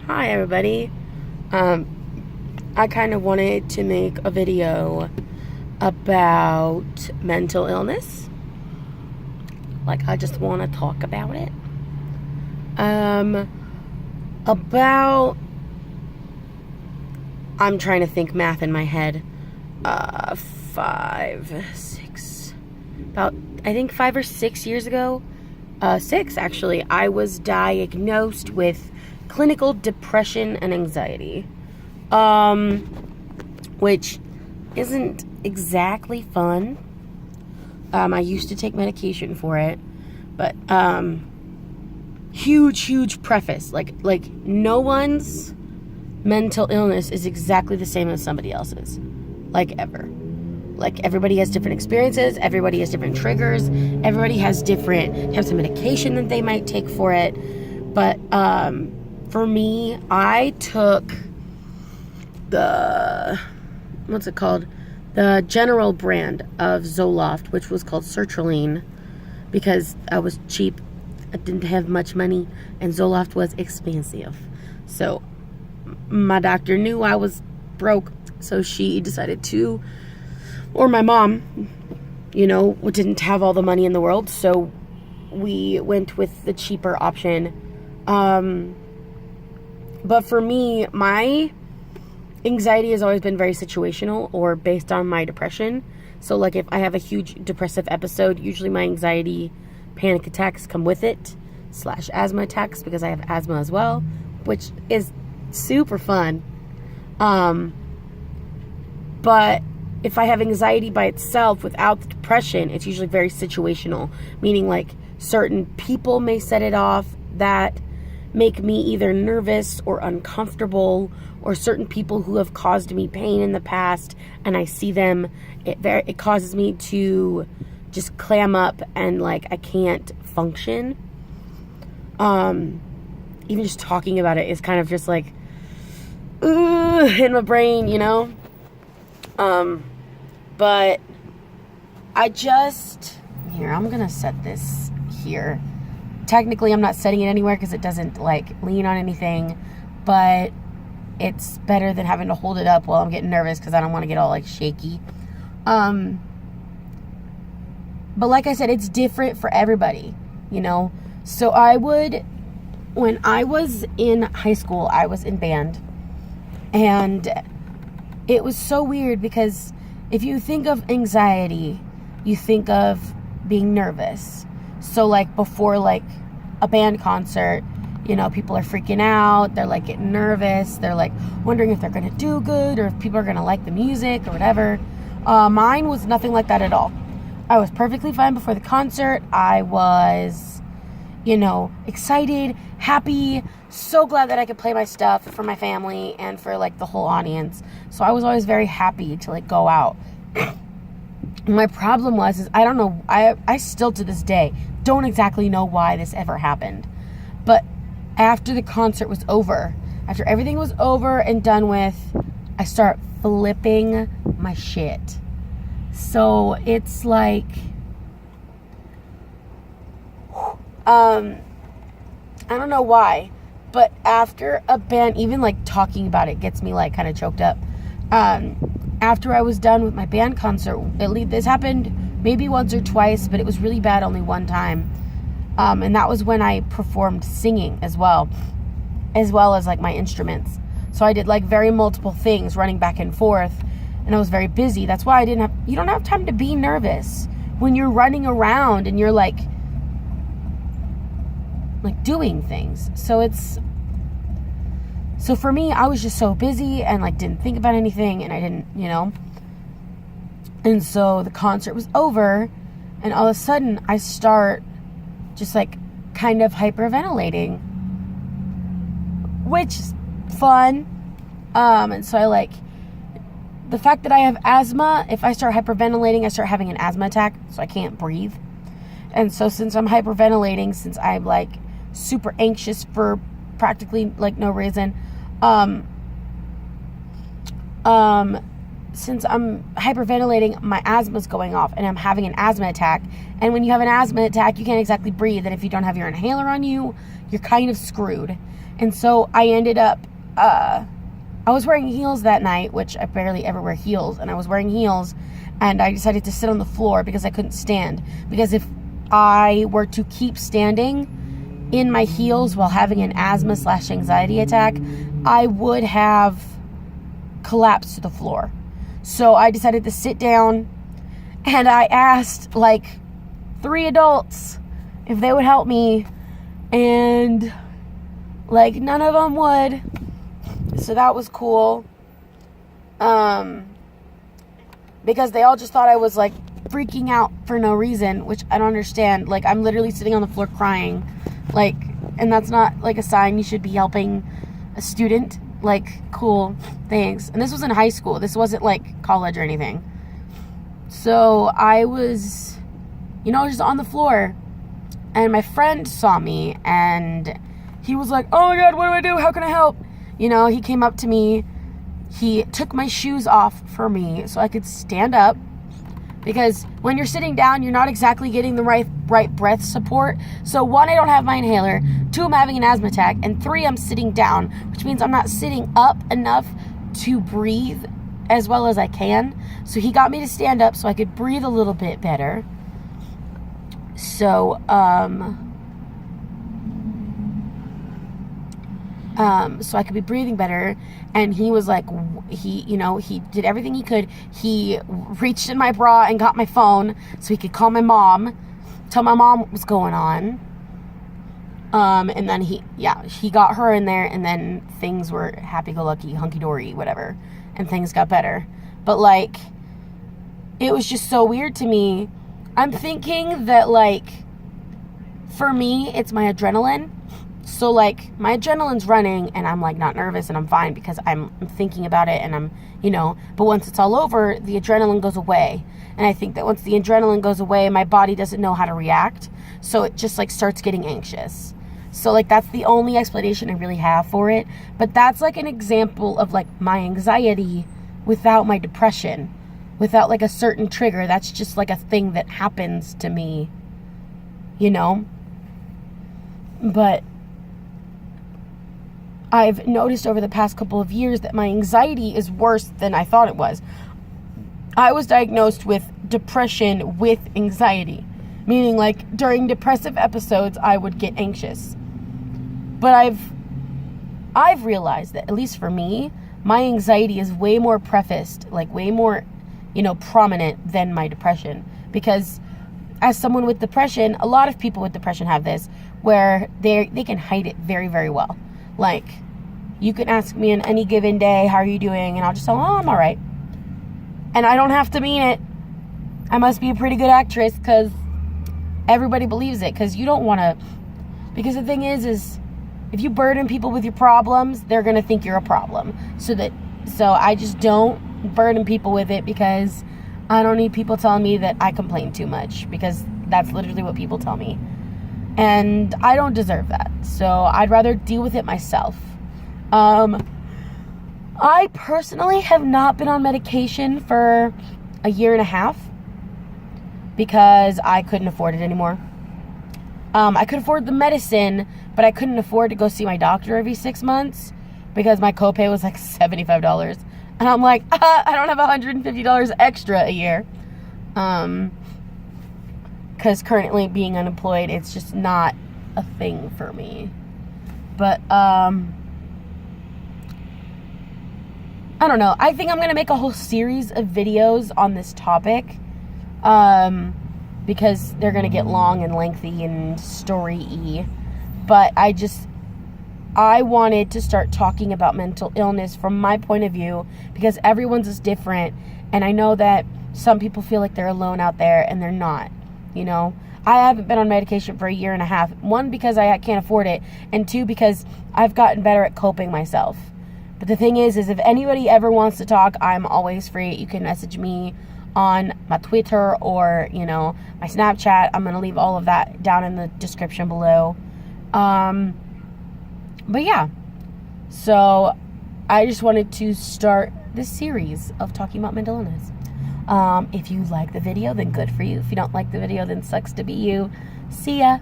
Hi everybody. I kind of wanted to make a video about mental illness. Like, I just want to talk about it. I'm trying to think math in my head. I think 5 or 6 years ago, 6 actually, I was diagnosed with clinical depression and anxiety, which isn't exactly fun. I used to take medication for it, but huge preface, like no one's mental illness is exactly the same as somebody else's, like ever. Like, everybody has different experiences, everybody has different triggers, everybody has different types of medication that they might take for it. But for me, I took the general brand of Zoloft, which was called sertraline, because I was cheap. I didn't have much money, and Zoloft was expensive. So my doctor knew I was broke, so she decided to, or my mom, didn't have all the money in the world, so we went with the cheaper option. But for me, my anxiety has always been very situational or based on my depression. So, like, if I have a huge depressive episode, usually my anxiety panic attacks come with it, / asthma attacks, because I have asthma as well, which is super fun. But if I have anxiety by itself without the depression, it's usually very situational, meaning like certain people may set it off that make me either nervous or uncomfortable, or certain people who have caused me pain in the past and I see them, it causes me to just clam up and like I can't function. Even just talking about it is kind of just like in my brain, but I'm gonna set this here. Technically, I'm not setting it anywhere because it doesn't like lean on anything, but it's better than having to hold it up while I'm getting nervous because I don't want to get all like shaky. But like I said, it's different for everybody, So when I was in high school, I was in band, and it was so weird because if you think of anxiety, you think of being nervous. So like before like a band concert, people are freaking out, they're like getting nervous, they're like wondering if they're going to do good or if people are going to like the music or whatever. Mine was nothing like that at all. I was perfectly fine before the concert. I was, excited, happy, so glad that I could play my stuff for my family and for like the whole audience. So I was always very happy to like go out. My problem is I don't know, I still to this day don't exactly know why this ever happened. But after the concert was over, after everything was over and done with, I start flipping my shit. So it's like, I don't know why, but after a band, even like talking about it gets me like kind of choked up. After I was done with my band concert, this happened maybe once or twice, but it was really bad only one time. And that was when I performed singing as well as like my instruments. So I did like very multiple things running back and forth, and I was very busy. That's why you don't have time to be nervous when you're running around and you're like doing things. So for me, I was just so busy and like didn't think about anything, and I didn't, And so the concert was over, and all of a sudden I start just like kind of hyperventilating, which is fun. And so I the fact that I have asthma, if I start hyperventilating, I start having an asthma attack, so I can't breathe. And so since I'm hyperventilating, since I'm like super anxious for practically like no reason, since I'm hyperventilating, my asthma's going off and I'm having an asthma attack. And when you have an asthma attack, you can't exactly breathe. And if you don't have your inhaler on you, you're kind of screwed. And so I ended up, I was wearing heels that night, which I barely ever wear heels. And I was wearing heels, and I decided to sit on the floor because I couldn't stand. Because if I were to keep standing in my heels while having an asthma/anxiety attack, I would have collapsed to the floor. So I decided to sit down, and I asked like 3 adults if they would help me, and like none of them would. So that was cool. Because they all just thought I was like freaking out for no reason, which I don't understand. Like, I'm literally sitting on the floor crying, like, and that's not like a sign you should be helping a student. Like, cool, thanks. And this was in high school. This wasn't like college or anything. So I was, just on the floor, and my friend saw me, and he was like, oh my God, what do I do? How can I help? He came up to me. He took my shoes off for me so I could stand up, because when you're sitting down, you're not exactly getting the right breath support. So 1, I don't have my inhaler. 2, I'm having an asthma attack. And 3, I'm sitting down, which means I'm not sitting up enough to breathe as well as I can. So he got me to stand up so I could breathe a little bit better. So, so I could be breathing better. And he was like, he did everything he could. He reached in my bra and got my phone so he could call my mom, tell my mom what was going on. And then he got her in there, and then things were happy-go-lucky, hunky-dory, whatever, and things got better. But like, it was just so weird to me. I'm thinking that, like, for me, it's my adrenaline. So, like, my adrenaline's running, and I'm, like, not nervous, and I'm fine because I'm thinking about it, and I'm, but once it's all over, the adrenaline goes away. And I think that once the adrenaline goes away, my body doesn't know how to react. So it just, like, starts getting anxious. So, like, that's the only explanation I really have for it. But that's, like, an example of, like, my anxiety without my depression. Without, like, a certain trigger. That's just, like, a thing that happens to me. But I've noticed over the past couple of years that my anxiety is worse than I thought it was. I was diagnosed with depression with anxiety, meaning like during depressive episodes, I would get anxious. But I've realized that, at least for me, my anxiety is way more prefaced, like way more, prominent than my depression. Because as someone with depression, a lot of people with depression have this, where they can hide it very, very well. Like, you can ask me on any given day, how are you doing? And I'll just say, oh, I'm all right. And I don't have to mean it. I must be a pretty good actress, because everybody believes it. Because you don't want to... Because the thing is if you burden people with your problems, they're going to think you're a problem. So I just don't burden people with it, because I don't need people telling me that I complain too much. Because that's literally what people tell me. And I don't deserve that. So I'd rather deal with it myself. I personally have not been on medication for a year and a half because I couldn't afford it anymore. I could afford the medicine, but I couldn't afford to go see my doctor every 6 months because my copay was like $75. And I'm like, I don't have $150 extra a year. Because currently being unemployed, it's just not a thing for me. But, I don't know. I think I'm going to make a whole series of videos on this topic. Because they're going to get long and lengthy and story-y. But I wanted to start talking about mental illness from my point of view, because everyone's is different. And I know that some people feel like they're alone out there, and they're not. I haven't been on medication for a year and a half. 1, because I can't afford it. And 2, because I've gotten better at coping myself. But the thing is if anybody ever wants to talk, I'm always free. You can message me on my Twitter or, my Snapchat. I'm going to leave all of that down in the description below. But yeah. So I just wanted to start this series of talking about mental illness. If you like the video, then good for you. If you don't like the video, then sucks to be you. See ya.